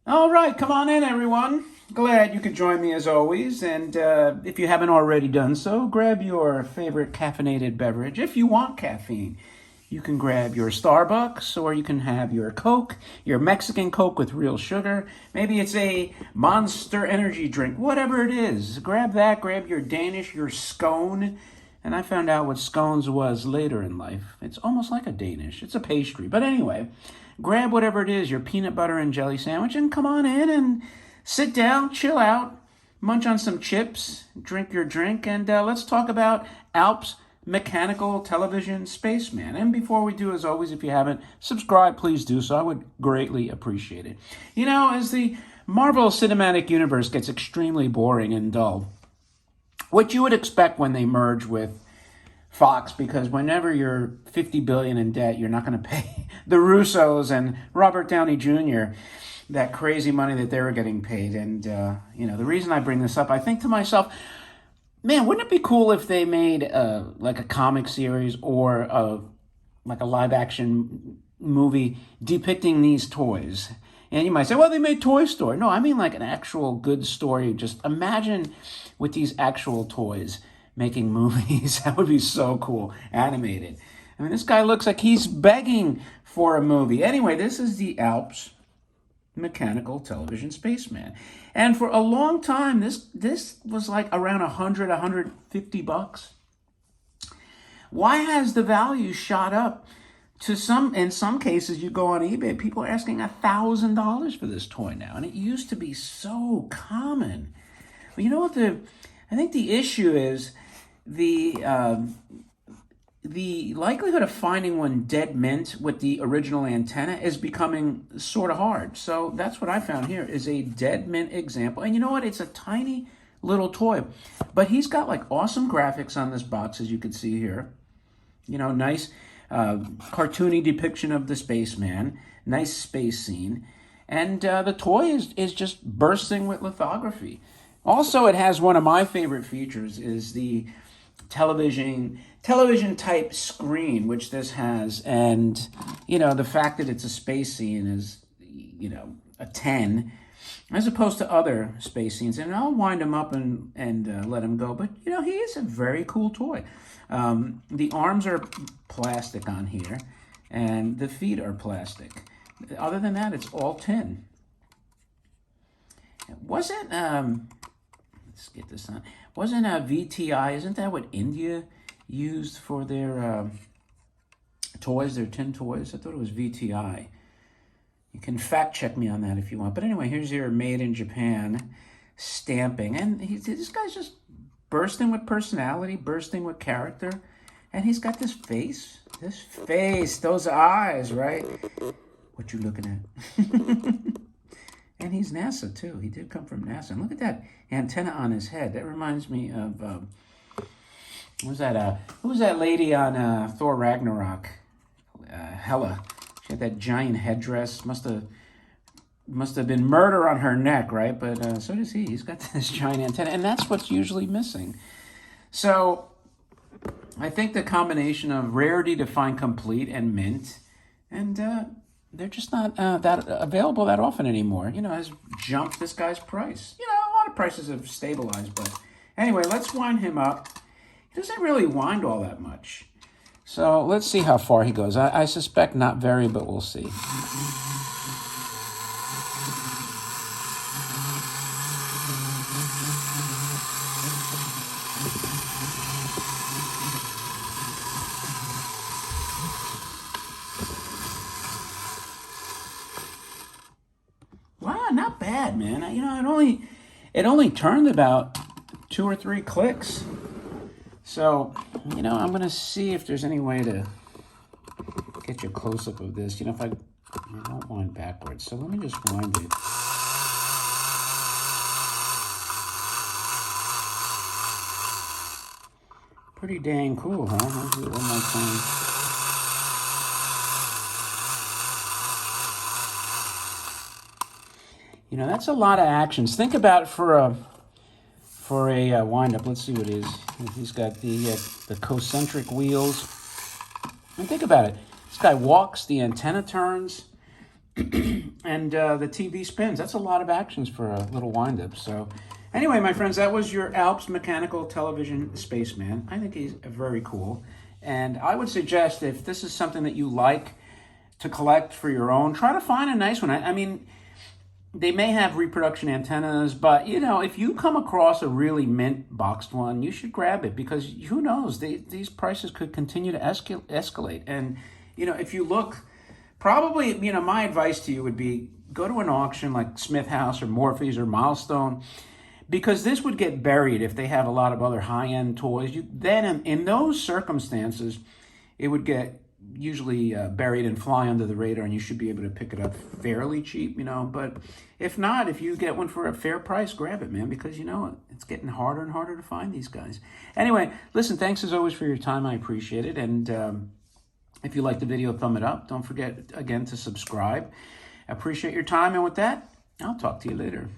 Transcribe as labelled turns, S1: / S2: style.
S1: All right, come on in, everyone. Glad you could join me as always. And if you haven't already done so, grab your favorite caffeinated beverage. If you want caffeine, you can grab your Starbucks or you can have your Coke, your Mexican Coke with real sugar. Maybe it's a Monster Energy drink, whatever it is. Grab that, grab your Danish, your scone. And I found out what scones was later in life. It's almost like a Danish. It's a pastry. But anyway, grab whatever it is, your peanut butter and jelly sandwich, and come on in and sit down, chill out, munch on some chips, drink your drink, and let's talk about Alps Mechanical Television Spaceman. And before we do, as always, if you haven't subscribed, please do so. I would greatly appreciate it. You know, as the Marvel Cinematic Universe gets extremely boring and dull, what you would expect when they merge with Fox, because whenever you're 50 billion in debt, you're not going to pay the Russos and Robert Downey Jr. that crazy money that they were getting paid. And the reason I bring this up, I think to myself, man, wouldn't it be cool if they made like a comic series or like a live action movie depicting these toys? And you might say, well, they made Toy Story. No, I mean like an actual good story. Just imagine with these actual toys making movies. That would be so cool. Animated. I mean, this guy looks like he's begging for a movie. Anyway, this is the Alps Mechanical Television Spaceman. And for a long time, this was like around 100, 150 bucks. Why has the value shot up to in some cases, you go on eBay, people are asking $1,000 for this toy now. And it used to be so common. But you know what I think the issue is the likelihood of finding one dead mint with the original antenna is becoming sort of hard. So that's what I found here is a dead mint example. And you know what? It's a tiny little toy. But he's got like awesome graphics on this box, as you can see here. You know, nice cartoony depiction of the spaceman, nice space scene. And the toy is just bursting with lithography. Also, it has one of my favorite features is the television type screen, which this has. And, you know, the fact that it's a space scene is, you know, a 10 as opposed to other space scenes. And I'll wind him up and let him go. But, you know, he is a very cool toy. The arms are plastic on here and the feet are plastic. Other than that, it's all tin. Wasn't, let's get this on. Wasn't VTI, isn't that what India used for their toys, their tin toys? I thought it was VTI. You can fact check me on that if you want. But anyway, here's your Made in Japan stamping. And this guy's just bursting with personality, bursting with character. And he's got this face, those eyes, right? What you looking at? And he's NASA, too. He did come from NASA. And look at that antenna on his head. That reminds me of, who was that lady on Thor Ragnarok? Hela. She had that giant headdress. Must have been murder on her neck, right? But so does he. He's got this giant antenna. And that's what's usually missing. So I think the combination of rarity to find complete and mint, and they're just not that available that often anymore. You know, has jumped this guy's price. You know, a lot of prices have stabilized, but anyway, let's wind him up. He doesn't really wind all that much. So let's see how far he goes. I suspect not very, but we'll see. Wow, not bad, man. You know, it only turned about 2 or 3 clicks. So, you know, I'm going to see if there's any way to get you a close-up of this. You know, if I don't wind backwards. So let me just wind it. Pretty dang cool, huh? I'll do it one more time. You know, that's a lot of actions. Think about it for a wind-up. Let's see what it is. He's got the concentric wheels. And think about it. This guy walks, the antenna turns, And the TV spins. That's a lot of actions for a little wind-up. So anyway, my friends, that was your Alps Mechanical Television Spaceman. I think he's very cool. And I would suggest, if this is something that you like to collect for your own, try to find a nice one. I mean, they may have reproduction antennas, but you know, if you come across a really mint boxed one, you should grab it, because who knows, these prices could continue to escalate. And you know, if you look, probably, you know, my advice to you would be, go to an auction like Smith House or Morphe's or Milestone, because this would get buried if they have a lot of other high-end toys. Then in those circumstances, it would get usually buried and fly under the radar, and you should be able to pick it up fairly cheap, you know. But if not, if you get one for a fair price, grab it, man, because you know it's getting harder and harder to find these guys. Anyway, listen, thanks as always for your time. I appreciate it. And if you like the video, thumb it up. Don't forget, again, to subscribe. I appreciate your time. And with that, I'll talk to you later.